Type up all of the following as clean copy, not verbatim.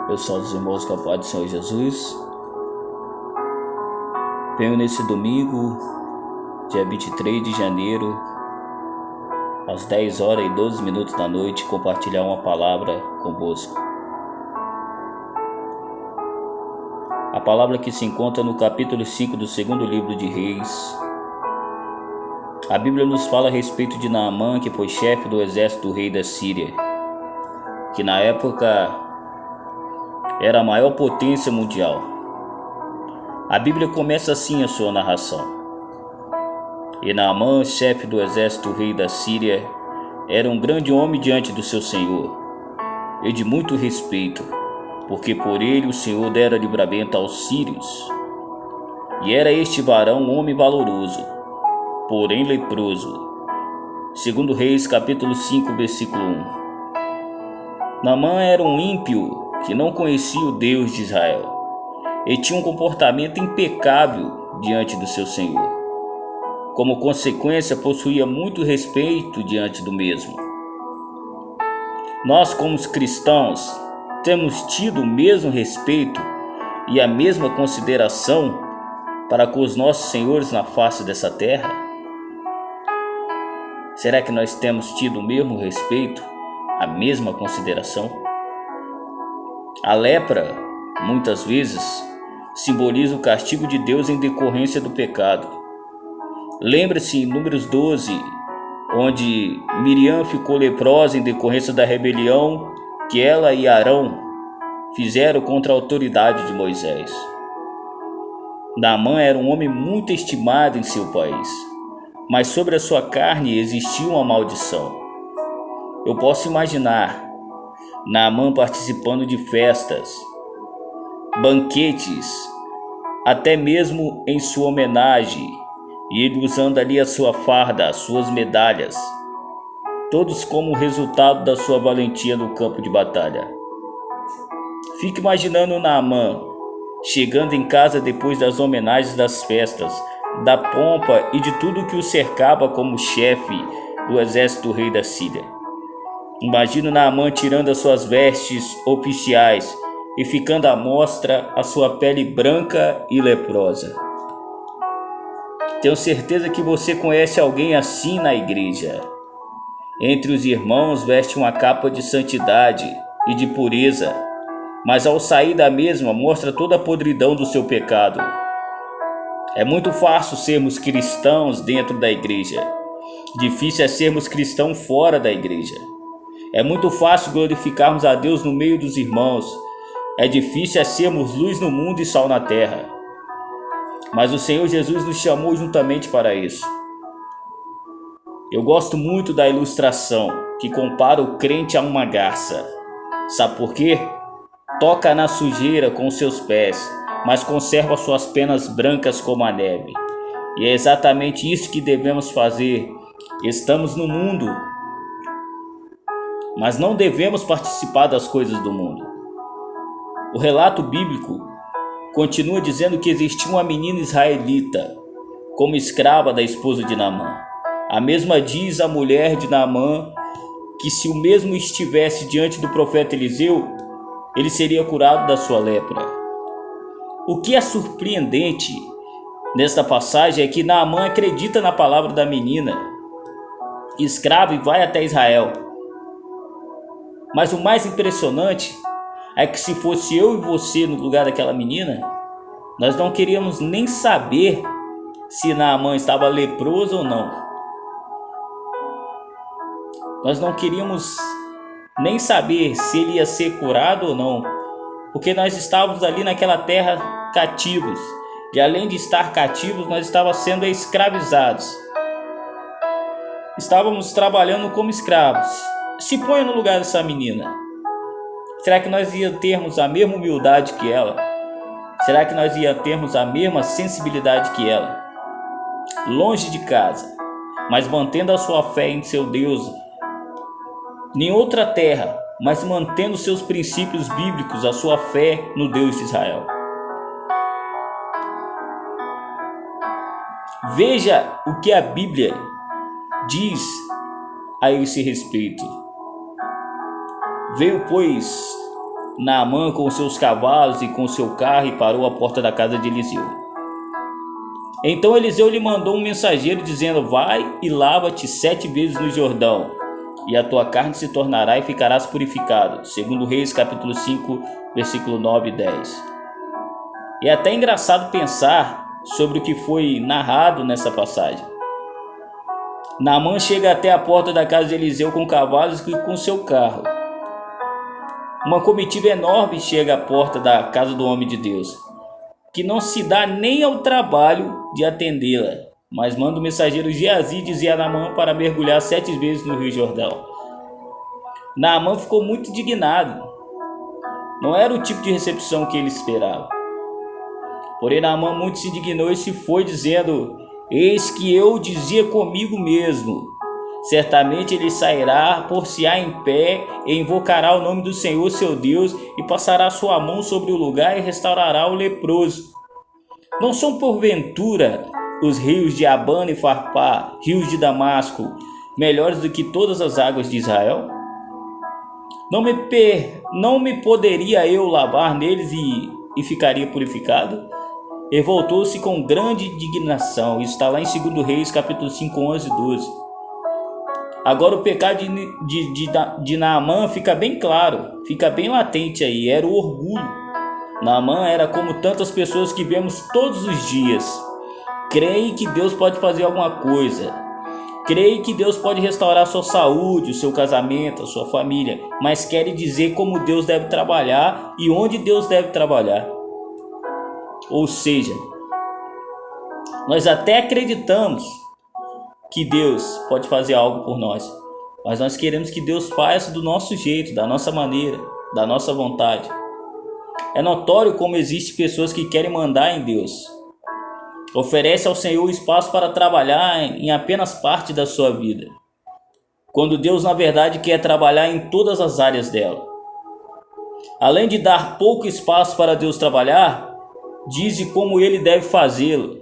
Eu sou os irmãos com a paz do Senhor Jesus. Venho nesse domingo, dia 23 de janeiro, às 10 horas e 12 minutos da noite, compartilhar uma palavra convosco. A palavra que se encontra no capítulo 5 do segundo livro de Reis. A Bíblia nos fala a respeito de Naamã, que foi chefe do exército do rei da Síria, que na época era a maior potência mundial. A Bíblia começa assim a sua narração. E Naamã, chefe do exército do rei da Síria, era um grande homem diante do seu senhor, e de muito respeito, porque por ele o Senhor dera livramento aos sírios. E era este varão um homem valoroso, porém leproso. Segundo Reis, capítulo 5, versículo 1. Naamã era um ímpio que não conhecia o Deus de Israel e tinha um comportamento impecável diante do seu Senhor. Como consequência, possuía muito respeito diante do mesmo. Nós, como cristãos, temos tido o mesmo respeito e a mesma consideração para com os nossos senhores na face dessa terra? Será que nós temos tido o mesmo respeito, a mesma consideração? A lepra, muitas vezes, simboliza o castigo de Deus em decorrência do pecado. Lembre-se em Números 12, onde Miriam ficou leprosa em decorrência da rebelião que ela e Arão fizeram contra a autoridade de Moisés. Naamã era um homem muito estimado em seu país, mas sobre a sua carne existia uma maldição. Eu posso imaginar Naamã participando de festas, banquetes, até mesmo em sua homenagem, e ele usando ali a sua farda, as suas medalhas, todos como resultado da sua valentia no campo de batalha. Fique imaginando Naamã chegando em casa depois das homenagens, das festas, da pompa e de tudo que o cercava como chefe do exército do rei da Síria. Imagino Naamã tirando as suas vestes oficiais e ficando à mostra a sua pele branca e leprosa. Tenho certeza que você conhece alguém assim na igreja. Entre os irmãos veste uma capa de santidade e de pureza, mas ao sair da mesma mostra toda a podridão do seu pecado. É muito fácil sermos cristãos dentro da igreja. Difícil é sermos cristãos fora da igreja. É muito fácil glorificarmos a Deus no meio dos irmãos. É difícil é sermos luz no mundo e sal na terra. Mas o Senhor Jesus nos chamou juntamente para isso. Eu gosto muito da ilustração que compara o crente a uma garça. Sabe por quê? Toca na sujeira com seus pés, mas conserva suas penas brancas como a neve. E é exatamente isso que devemos fazer. Estamos no mundo, mas não devemos participar das coisas do mundo. O relato bíblico continua dizendo que existia uma menina israelita como escrava da esposa de Naamã. A mesma diz a mulher de Naamã que se o mesmo estivesse diante do profeta Eliseu, ele seria curado da sua lepra. O que é surpreendente nesta passagem é que Naamã acredita na palavra da menina, escrava, e vai até Israel. Mas o mais impressionante é que se fosse eu e você no lugar daquela menina, nós não queríamos nem saber se Naamã estava leproso ou não. Nós não queríamos nem saber se ele ia ser curado ou não, porque nós estávamos ali naquela terra cativos, e além de estar cativos, nós estávamos sendo escravizados. Estávamos trabalhando como escravos. Se ponha no lugar dessa menina. Será que nós ia termos a mesma humildade que ela? Será que nós ia termos a mesma sensibilidade que ela? Longe de casa, mas mantendo a sua fé em seu Deus, em outra terra, mas mantendo seus princípios bíblicos, a sua fé no Deus de Israel. Veja o que a Bíblia diz a esse respeito. Veio, pois, Naamã com seus cavalos e com seu carro e parou à porta da casa de Eliseu. Então Eliseu lhe mandou um mensageiro dizendo: vai e lava-te 7 vezes no Jordão, e a tua carne se tornará e ficarás purificado. Segundo Reis capítulo 5, versículo 9 e 10. É até engraçado pensar sobre o que foi narrado nessa passagem. Naamã chega até a porta da casa de Eliseu com cavalos e com seu carro. Uma comitiva enorme chega à porta da casa do homem de Deus, que não se dá nem ao trabalho de atendê-la, mas manda o mensageiro Geazi dizer a Naamã para mergulhar 7 vezes no Rio Jordão. Naamã ficou muito indignado. Não era o tipo de recepção que ele esperava. Porém, Naamã muito se indignou e se foi, dizendo: eis que eu dizia comigo mesmo, certamente ele sairá, por-se-á em pé, e invocará o nome do Senhor seu Deus, e passará sua mão sobre o lugar e restaurará o leproso. Não são porventura os rios de Abana e Farpá, rios de Damasco, melhores do que todas as águas de Israel? Não me poderia eu lavar neles e ficaria purificado? E voltou-se com grande indignação. Isso está lá em 2 Reis capítulo 5, 11 e 12. Agora o pecado de Naamã fica bem claro, fica bem latente aí, era o orgulho. Naamã era como tantas pessoas que vemos todos os dias. Creem que Deus pode fazer alguma coisa, creem que Deus pode restaurar a sua saúde, o seu casamento, a sua família, mas querem dizer como Deus deve trabalhar e onde Deus deve trabalhar. Ou seja, nós até acreditamos que Deus pode fazer algo por nós, mas nós queremos que Deus faça do nosso jeito, da nossa maneira, da nossa vontade. É notório como existem pessoas que querem mandar em Deus. Oferece ao Senhor espaço para trabalhar em apenas parte da sua vida, quando Deus na verdade quer trabalhar em todas as áreas dela. Além de dar pouco espaço para Deus trabalhar, diz como ele deve fazê-lo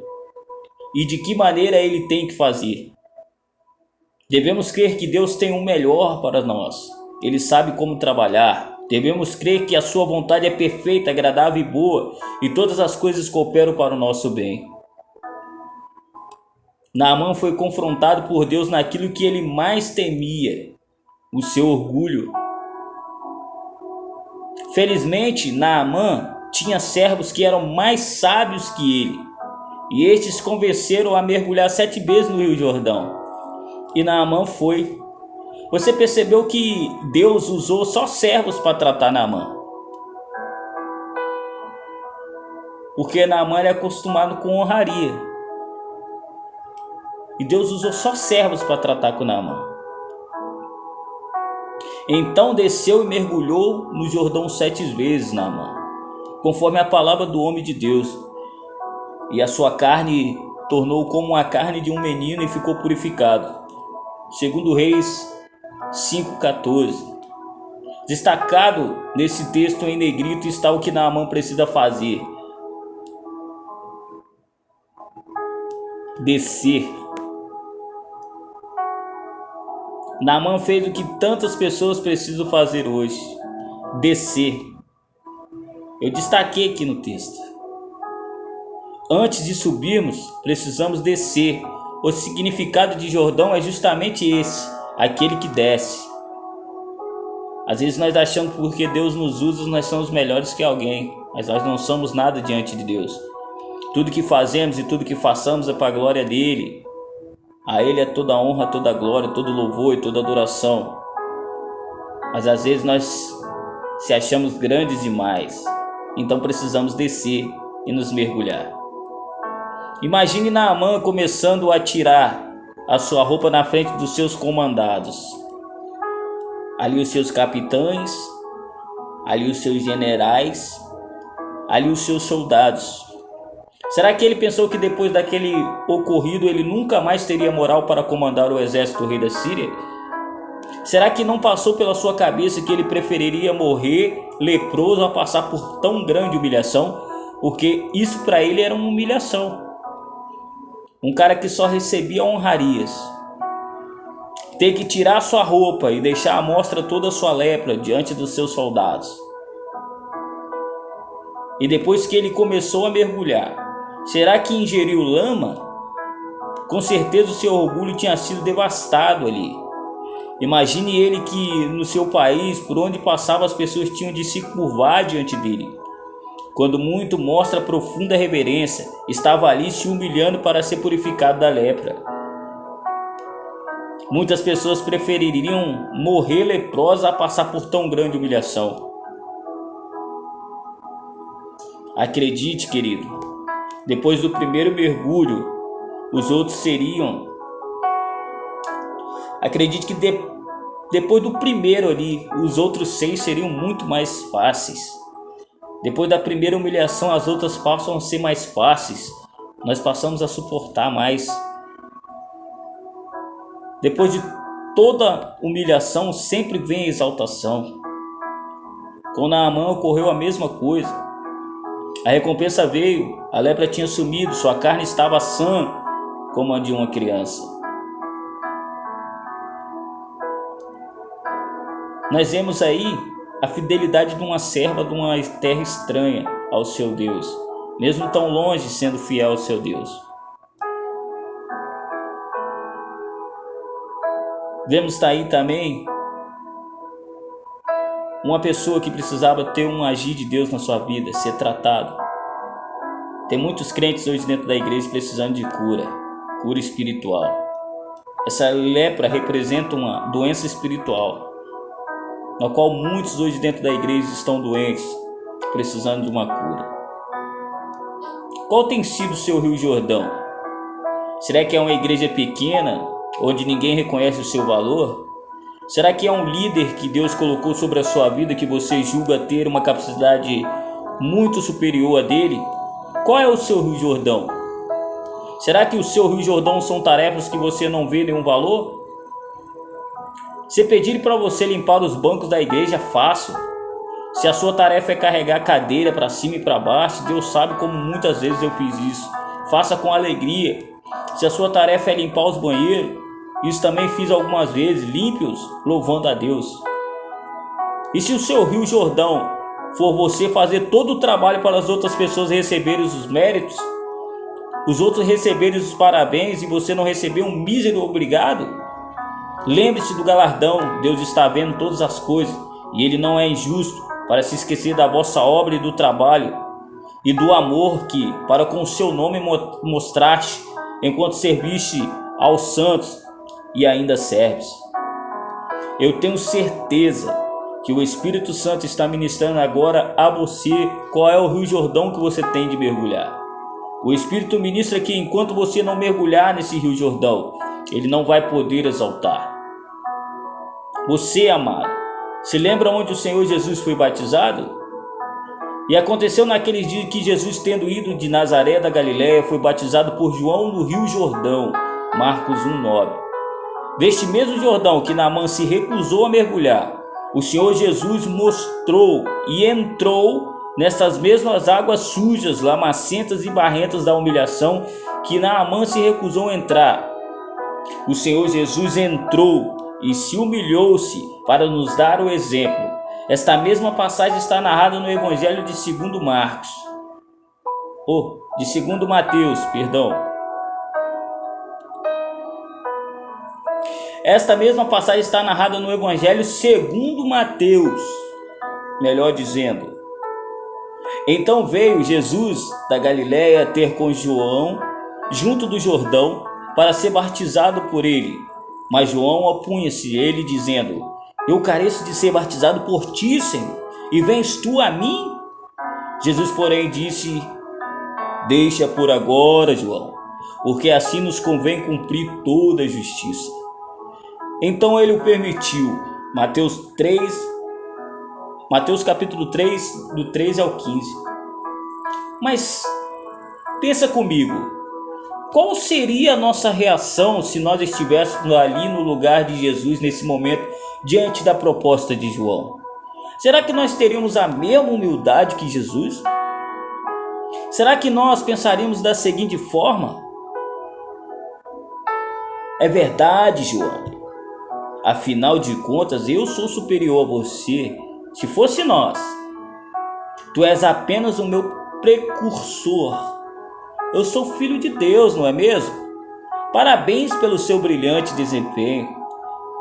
e de que maneira ele tem que fazer. Devemos crer que Deus tem o melhor para nós. Ele sabe como trabalhar. Devemos crer que a sua vontade é perfeita, agradável e boa, e todas as coisas cooperam para o nosso bem. Naamã foi confrontado por Deus naquilo que ele mais temia, o seu orgulho. Felizmente, Naamã tinha servos que eram mais sábios que ele, e estes convenceram a mergulhar 7 vezes no Rio Jordão. E Naamã foi. Você percebeu que Deus usou só servos para tratar Naamã? Porque Naamã era acostumado com honraria. E Deus usou só servos para tratar com Naamã. Então desceu e mergulhou no Jordão 7 vezes, Naamã, conforme a palavra do homem de Deus. E a sua carne tornou como a carne de um menino e ficou purificado. Segundo Reis 5,14. Destacado nesse texto em negrito está o que Naamã precisa fazer: descer. Naamã fez o que tantas pessoas precisam fazer hoje: descer. Eu destaquei aqui no texto. Antes de subirmos, precisamos descer. O significado de Jordão é justamente esse: aquele que desce. Às vezes nós achamos que porque Deus nos usa, nós somos melhores que alguém, mas nós não somos nada diante de Deus. Tudo que fazemos e tudo que façamos é para a glória dele. A ele é toda a honra, toda a glória, todo louvor e toda adoração. Mas às vezes nós se achamos grandes demais, então precisamos descer e nos mergulhar. Imagine Naamã começando a tirar a sua roupa na frente dos seus comandados. Ali os seus capitães, ali os seus generais, ali os seus soldados. Será que ele pensou que depois daquele ocorrido ele nunca mais teria moral para comandar o exército do rei da Síria? Será que não passou pela sua cabeça que ele preferiria morrer leproso a passar por tão grande humilhação? Porque isso para ele era uma humilhação. Um cara que só recebia honrarias ter que tirar sua roupa e deixar à mostra toda a sua lepra diante dos seus soldados. E depois que ele começou a mergulhar, será que ingeriu lama? Com certeza o seu orgulho tinha sido devastado ali. Imagine ele que no seu país, por onde passava, as pessoas tinham de se curvar diante dele. Quando muito mostra profunda reverência, estava ali se humilhando para ser purificado da lepra. Muitas pessoas prefeririam morrer leprosas a passar por tão grande humilhação. Acredite, querido, depois do primeiro mergulho, os outros seriam... Acredite que depois do primeiro ali, os outros 6 seriam muito mais fáceis. Depois da primeira humilhação, as outras passam a ser mais fáceis. Nós passamos a suportar mais. Depois de toda humilhação, sempre vem a exaltação. Com Naamã ocorreu a mesma coisa. A recompensa veio, a lepra tinha sumido, sua carne estava sã, como a de uma criança. Nós vemos aí a fidelidade de uma serva de uma terra estranha ao seu Deus, mesmo tão longe, sendo fiel ao seu Deus. Vemos aí também uma pessoa que precisava ter um agir de Deus na sua vida, ser tratado. Tem muitos crentes hoje dentro da igreja precisando de cura espiritual. Essa lepra representa uma doença espiritual, na qual muitos hoje dentro da igreja estão doentes, precisando de uma cura. Qual tem sido o seu Rio Jordão? Será que é uma igreja pequena, onde ninguém reconhece o seu valor? Será que é um líder que Deus colocou sobre a sua vida que você julga ter uma capacidade muito superior a dele? Qual é o seu Rio Jordão? Será que o seu Rio Jordão são tarefas que você não vê nenhum valor? Se pedir para você limpar os bancos da igreja, fácil. Se a sua tarefa é carregar a cadeira para cima e para baixo, Deus sabe como muitas vezes eu fiz isso. Faça com alegria. Se a sua tarefa é limpar os banheiros, isso também fiz algumas vezes, limpe-os, louvando a Deus. E se o seu Rio Jordão for você fazer todo o trabalho para as outras pessoas receberem os méritos, os outros receberem os parabéns e você não receber um mísero obrigado, lembre-se do galardão. Deus está vendo todas as coisas e Ele não é injusto para se esquecer da vossa obra e do trabalho e do amor que para com o seu nome mostraste enquanto serviste aos santos e ainda serves. Eu tenho certeza que o Espírito Santo está ministrando agora a você qual é o Rio Jordão que você tem de mergulhar. O Espírito ministra que enquanto você não mergulhar nesse Rio Jordão, ele não vai poder exaltar. Você, amado, se lembra onde o Senhor Jesus foi batizado? E aconteceu naqueles dias que Jesus, tendo ido de Nazaré da Galiléia, foi batizado por João no Rio Jordão. Marcos 1:9. Deste mesmo Jordão que Naamã se recusou a mergulhar, o Senhor Jesus mostrou e entrou nessas mesmas águas sujas, lamacentas e barrentas da humilhação que Naamã se recusou a entrar. O Senhor Jesus entrou e se humilhou-se para nos dar o exemplo. Esta mesma passagem está narrada no Evangelho de 2 Marcos. De 2 Mateus, perdão. Esta mesma passagem está narrada no Evangelho segundo Mateus, melhor dizendo. Então veio Jesus da Galiléia ter com João junto do Jordão para ser batizado por ele. Mas João opunha-se a ele, dizendo: Eu careço de ser batizado por ti, Senhor, e vens tu a mim? Jesus, porém, disse: Deixa por agora, João, porque assim nos convém cumprir toda a justiça. Então ele o permitiu. Mateus capítulo 3, do 13 ao 15. Mas pensa comigo, qual seria a nossa reação se nós estivéssemos ali no lugar de Jesus nesse momento, diante da proposta de João? Será que nós teríamos a mesma humildade que Jesus? Será que nós pensaríamos da seguinte forma: É verdade, João, afinal de contas eu sou superior a você. Se fosse nós, Tu és apenas o meu precursor. Eu sou filho de Deus, não é mesmo? Parabéns pelo seu brilhante desempenho.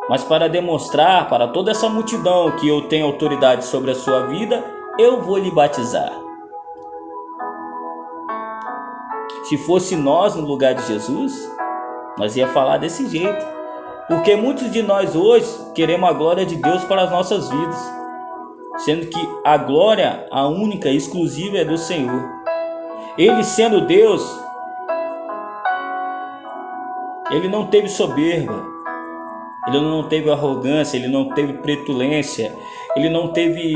Mas para demonstrar para toda essa multidão que eu tenho autoridade sobre a sua vida, eu vou lhe batizar. Se fosse nós no lugar de Jesus, nós ia falar desse jeito. Porque muitos de nós hoje queremos a glória de Deus para as nossas vidas, sendo que a glória, a única e exclusiva, é do Senhor. Ele sendo Deus, ele não teve soberba. Ele não teve arrogância, ele não teve petulância, ele não teve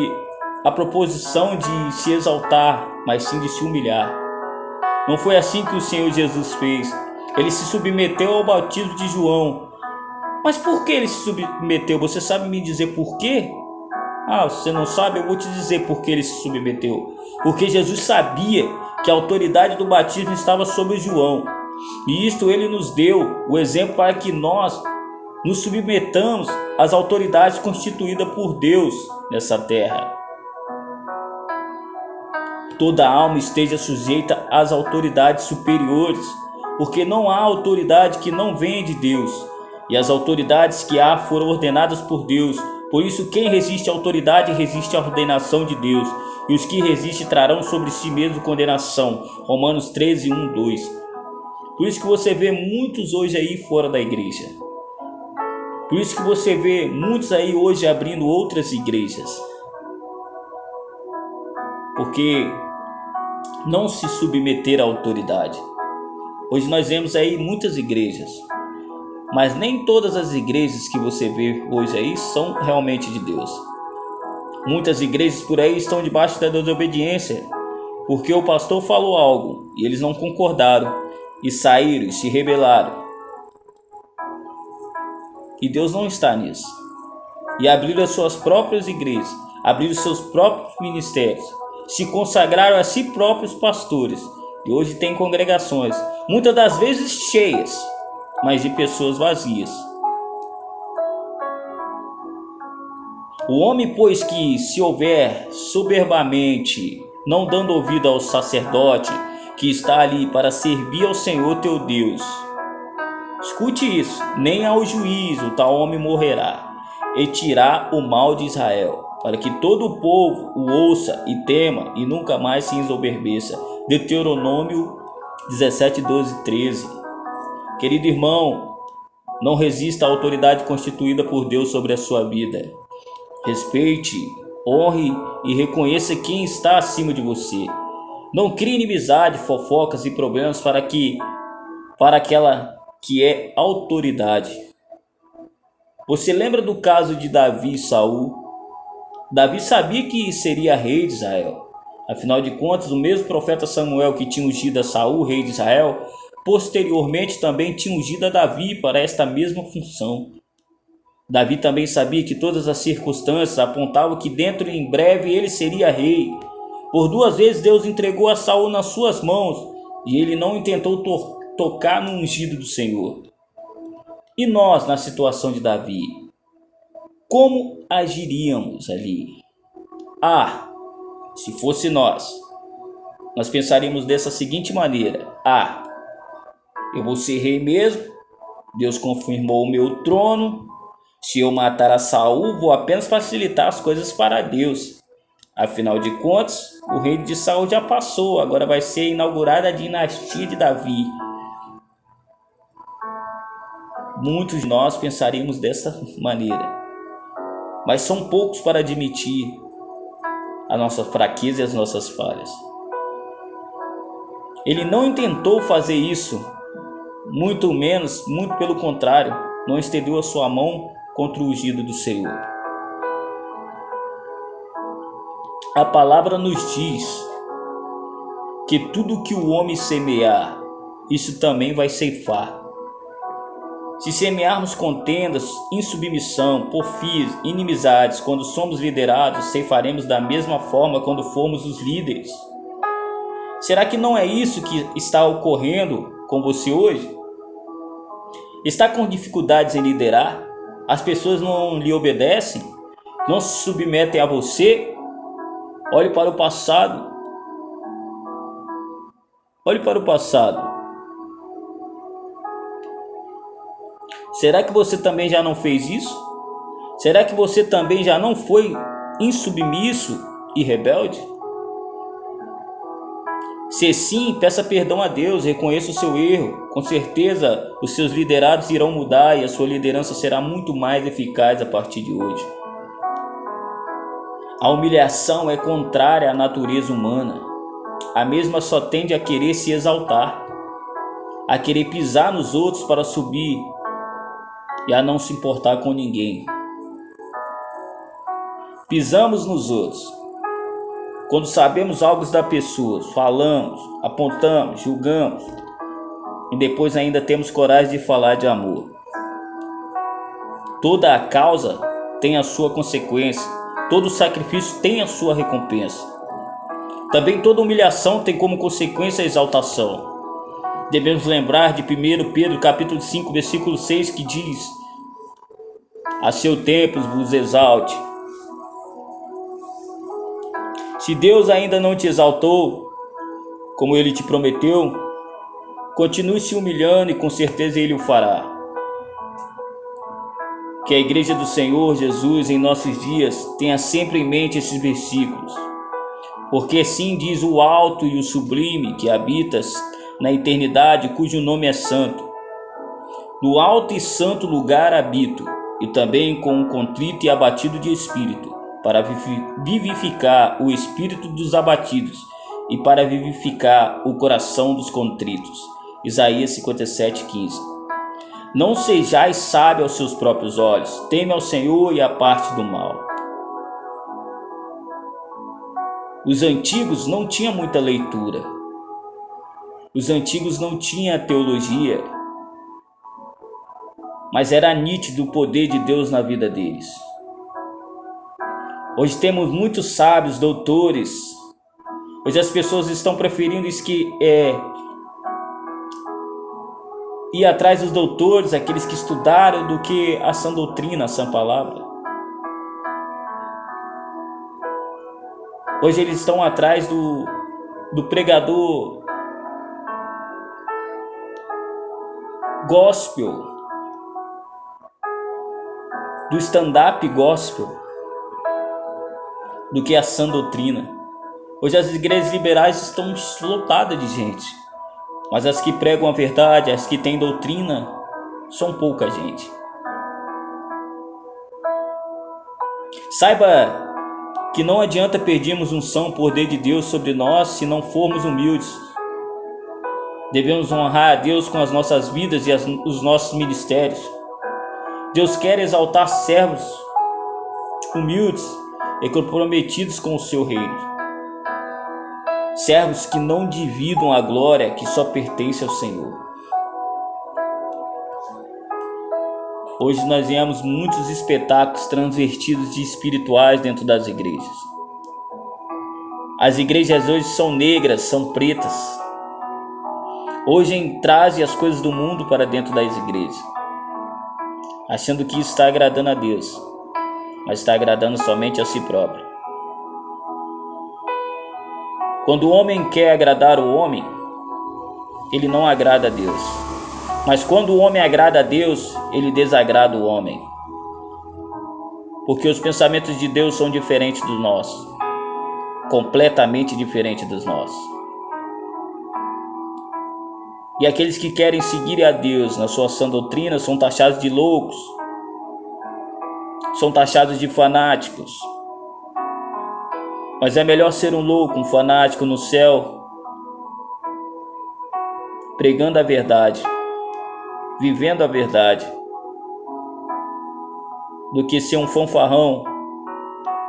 a proposição de se exaltar, mas sim de se humilhar. Não foi assim que o Senhor Jesus fez. Ele se submeteu ao batismo de João. Mas por que ele se submeteu? Você sabe me dizer por quê? Você não sabe? Eu vou te dizer por que ele se submeteu. Porque Jesus sabia que a autoridade do batismo estava sobre João. E isto ele nos deu o exemplo para que nós nos submetamos às autoridades constituídas por Deus nessa terra. Toda alma esteja sujeita às autoridades superiores, porque não há autoridade que não venha de Deus, e as autoridades que há foram ordenadas por Deus. Por isso, quem resiste à autoridade resiste à ordenação de Deus, e os que resistem trarão sobre si mesmo condenação. Romanos 13, 1, 2. Por isso que você vê muitos hoje aí fora da igreja. Por isso que você vê muitos aí hoje abrindo outras igrejas. Porque não se submeter à autoridade. Hoje nós vemos aí muitas igrejas, mas nem todas as igrejas que você vê hoje aí são realmente de Deus. Muitas igrejas por aí estão debaixo da desobediência, porque o pastor falou algo e eles não concordaram e saíram e se rebelaram. E Deus não está nisso. E abriram as suas próprias igrejas, abriram seus próprios ministérios, se consagraram a si próprios pastores. E hoje tem congregações, muitas das vezes cheias, mas de pessoas vazias. O homem, pois, que se houver soberbamente, não dando ouvido ao sacerdote que está ali para servir ao Senhor teu Deus, escute isso, nem ao juízo o tal homem morrerá, e tirar o mal de Israel, para que todo o povo o ouça e tema, e nunca mais se ensoberbeça. Deuteronômio 17, 12, 13. Querido irmão, não resista à autoridade constituída por Deus sobre a sua vida. Respeite, honre e reconheça quem está acima de você. Não crie inimizade, fofocas e problemas para aquela que é autoridade. Você lembra do caso de Davi e Saul? Davi sabia que seria rei de Israel. Afinal de contas, o mesmo profeta Samuel que tinha ungido a Saul, rei de Israel, posteriormente também tinha ungido a Davi para esta mesma função. Davi também sabia que todas as circunstâncias apontavam que dentro em breve ele seria rei. Por 2 vezes Deus entregou a Saul nas suas mãos e ele não intentou tocar no ungido do Senhor. E nós, na situação de Davi, como agiríamos ali? Se fosse nós pensaríamos dessa seguinte maneira: eu vou ser rei mesmo, Deus confirmou o meu trono. Se eu matar a Saul, vou apenas facilitar as coisas para Deus. Afinal de contas, o reino de Saul já passou, agora vai ser inaugurada a dinastia de Davi. Muitos de nós pensaríamos dessa maneira, mas são poucos para admitir a nossa fraqueza e as nossas falhas. Ele não intentou fazer isso, muito pelo contrário, não estendeu a sua mão contra o ungido do Senhor. A palavra nos diz que tudo que o homem semear, isso também vai ceifar. Se semearmos contendas, insubmissão, porfias, inimizades, quando somos liderados, ceifaremos da mesma forma quando formos os líderes. Será que não é isso que está ocorrendo com você hoje? Está com dificuldades em liderar? As pessoas não lhe obedecem? Não se submetem a você? Olhe para o passado. Olhe para o passado. Será que você também já não fez isso? Será que você também já não foi insubmisso e rebelde? Se sim, peça perdão a Deus, reconheça o seu erro. Com certeza, os seus liderados irão mudar e a sua liderança será muito mais eficaz a partir de hoje. A humilhação é contrária à natureza humana. A mesma só tende a querer se exaltar, a querer pisar nos outros para subir e a não se importar com ninguém. Pisamos nos outros quando sabemos algo da pessoa, falamos, apontamos, julgamos e depois ainda temos coragem de falar de amor. Toda a causa tem a sua consequência, todo sacrifício tem a sua recompensa. Também toda humilhação tem como consequência a exaltação. Devemos lembrar de 1 Pedro capítulo 5, versículo 6, que diz: a seu tempo vos exalte. Se Deus ainda não te exaltou, como Ele te prometeu, continue se humilhando e com certeza Ele o fará. Que a Igreja do Senhor Jesus em nossos dias tenha sempre em mente esses versículos, porque assim diz o alto e o sublime que habitas na eternidade, cujo nome é santo. No alto e santo lugar habito, e também com um contrito e abatido de espírito, para vivificar o espírito dos abatidos e para vivificar o coração dos contritos. Isaías 57:15. Não sejais sábio aos seus próprios olhos, teme ao Senhor e a parte do mal. Os antigos não tinham muita leitura. Os antigos não tinham teologia, mas era nítido o poder de Deus na vida deles. Hoje temos muitos sábios, doutores. Hoje as pessoas estão preferindo ir atrás dos doutores, aqueles que estudaram, do que a sã doutrina, a sã palavra. Hoje eles estão atrás do pregador gospel, do stand-up gospel, do que a sã doutrina. Hoje as igrejas liberais estão lotadas de gente, mas as que pregam a verdade, as que têm doutrina, são pouca gente. Saiba que não adianta pedirmos unção ou poder de Deus sobre nós se não formos humildes. Devemos honrar a Deus com as nossas vidas e os nossos ministérios. Deus quer exaltar servos humildes e comprometidos com o seu reino. Servos que não dividam a glória que só pertence ao Senhor. Hoje nós vemos muitos espetáculos transvertidos de espirituais dentro das igrejas. As igrejas hoje são negras, são pretas. Hoje trazem as coisas do mundo para dentro das igrejas, achando que isso está agradando a Deus, mas está agradando somente a si próprio. Quando o homem quer agradar o homem, ele não agrada a Deus. Mas quando o homem agrada a Deus, ele desagrada o homem. Porque os pensamentos de Deus são diferentes dos nossos. Completamente diferentes dos nossos. E aqueles que querem seguir a Deus na sua sã doutrina são taxados de loucos. São taxados de fanáticos. Mas é melhor ser um louco, um fanático no céu, pregando a verdade, vivendo a verdade, do que ser um fanfarrão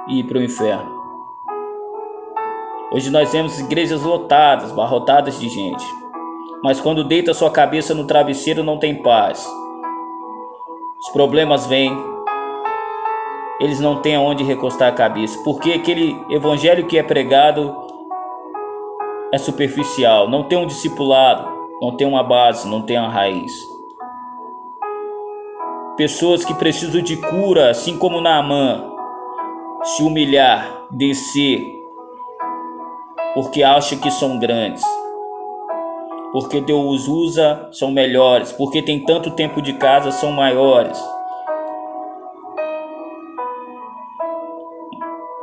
e ir para o inferno. Hoje nós vemos igrejas lotadas, abarrotadas de gente, mas quando deita sua cabeça no travesseiro não tem paz. Os problemas vêm, eles não têm aonde recostar a cabeça, porque aquele evangelho que é pregado é superficial, não tem um discipulado, não tem uma base, não tem uma raiz. Pessoas que precisam de cura, assim como Naamã, se humilhar, descer porque acham que são grandes, porque Deus os usa, são melhores, porque tem tanto tempo de casa, são maiores.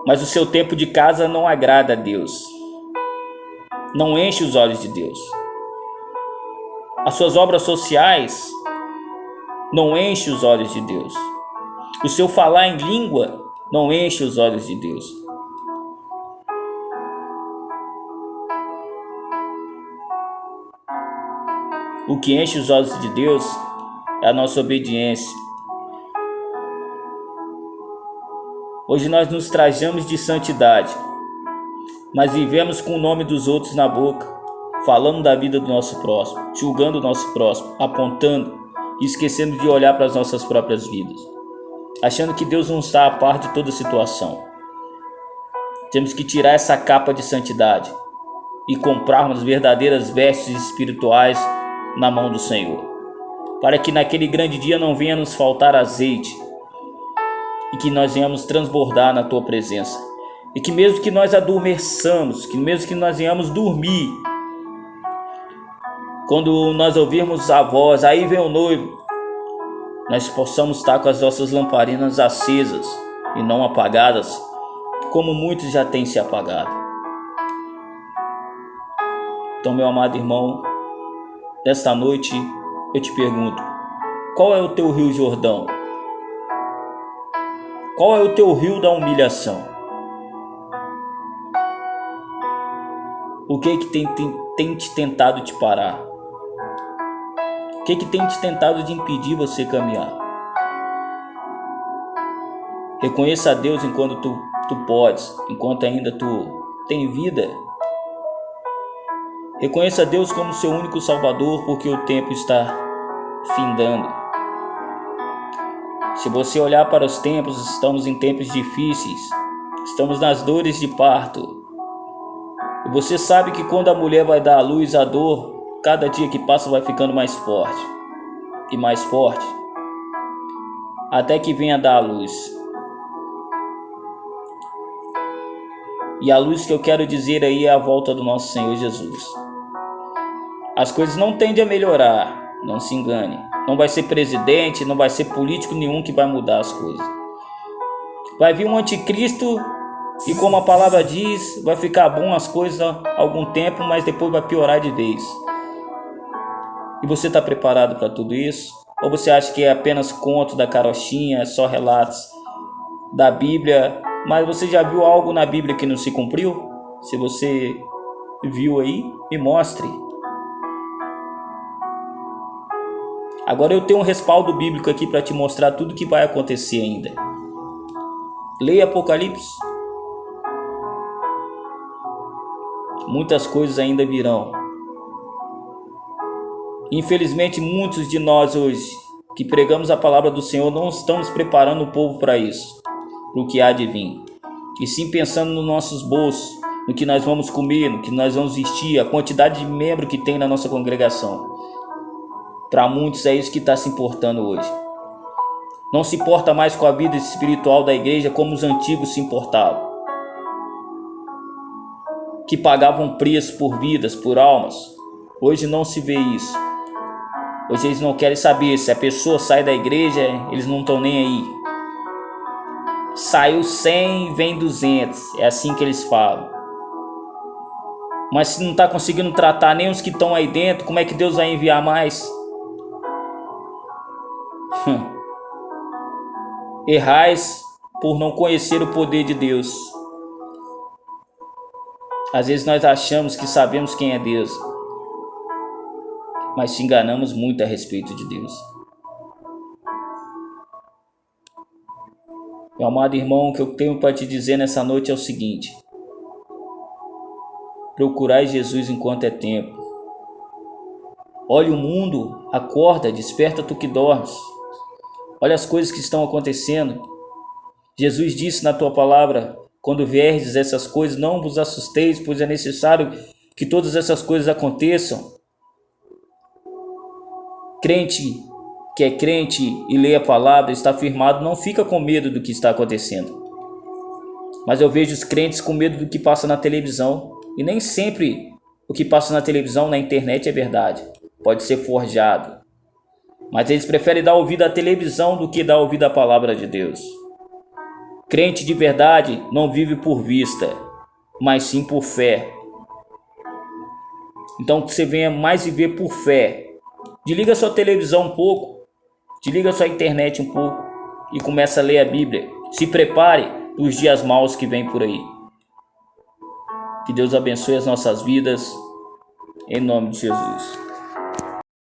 Mas o seu tempo de casa não agrada a Deus, não enche os olhos de Deus. As suas obras sociais não enche os olhos de Deus. O seu falar em língua não enche os olhos de Deus. O que enche os olhos de Deus é a nossa obediência. Hoje nós nos trajamos de santidade, mas vivemos com o nome dos outros na boca, falando da vida do nosso próximo, julgando o nosso próximo, apontando e esquecendo de olhar para as nossas próprias vidas, achando que Deus não está a par de toda situação. Temos que tirar essa capa de santidade e comprarmos verdadeiras vestes espirituais na mão do Senhor, para que naquele grande dia não venha nos faltar azeite e que nós venhamos transbordar na Tua presença, e que mesmo que nós adormeçamos, que mesmo que nós venhamos dormir, quando nós ouvirmos a voz, aí vem o noivo, nós possamos estar com as nossas lamparinas acesas e não apagadas, como muitos já têm se apagado. Então, meu amado irmão, nesta noite eu te pergunto, qual é o teu rio Jordão? Qual é o teu rio da humilhação? O que tem te tentado te parar? O que tem te tentado de impedir você caminhar? Reconheça a Deus enquanto tu podes, enquanto ainda tu tem vida. Reconheça a Deus como seu único Salvador, porque o tempo está findando. Se você olhar para os tempos, estamos em tempos difíceis, estamos nas dores de parto. E você sabe que quando a mulher vai dar à luz, a dor, cada dia que passa vai ficando mais forte e mais forte, até que venha dar a luz. E a luz que eu quero dizer aí é a volta do nosso Senhor Jesus. As coisas não tendem a melhorar, não se engane. Não vai ser presidente, não vai ser político nenhum que vai mudar as coisas. Vai vir um anticristo e, como a palavra diz, vai ficar bom as coisas há algum tempo, mas depois vai piorar de vez. E você está preparado para tudo isso? Ou você acha que é apenas conto da carochinha, só relatos da Bíblia? Mas você já viu algo na Bíblia que não se cumpriu? Se você viu aí, me mostre. Agora eu tenho um respaldo bíblico aqui para te mostrar tudo que vai acontecer ainda. Leia Apocalipse. Muitas coisas ainda virão. Infelizmente, muitos de nós hoje que pregamos a palavra do Senhor não estamos preparando o povo para isso, para o que há de vir. E sim pensando nos nossos bolsos, no que nós vamos comer, no que nós vamos vestir, a quantidade de membros que tem na nossa congregação. Para muitos é isso que está se importando hoje. Não se importa mais com a vida espiritual da igreja como os antigos se importavam, que pagavam preço por vidas, por almas. Hoje não se vê isso. Hoje eles não querem saber. Se a pessoa sai da igreja, eles não estão nem aí. Saiu 100, vem 200. É assim que eles falam. Mas se não está conseguindo tratar nem os que estão aí dentro, como é que Deus vai enviar mais? Errais por não conhecer o poder de Deus. Às vezes nós achamos que sabemos quem é Deus, mas te enganamos muito a respeito de Deus. Meu amado irmão, o que eu tenho para te dizer nessa noite é o seguinte: procurai Jesus enquanto é tempo. Olha o mundo, acorda, desperta tu que dormes. Olha as coisas que estão acontecendo. Jesus disse na tua palavra: quando vierdes essas coisas, não vos assusteis, pois é necessário que todas essas coisas aconteçam. Crente que é crente e lê a palavra, está firmado, não fica com medo do que está acontecendo. Mas eu vejo os crentes com medo do que passa na televisão. E nem sempre o que passa na televisão, na internet é verdade. Pode ser forjado. Mas eles preferem dar ouvido à televisão do que dar ouvido à palavra de Deus. Crente de verdade não vive por vista, mas sim por fé. Então que você venha mais viver por fé. Desliga sua televisão um pouco, desliga sua internet um pouco e começa a ler a Bíblia. Se prepare para os dias maus que vêm por aí. Que Deus abençoe as nossas vidas, em nome de Jesus.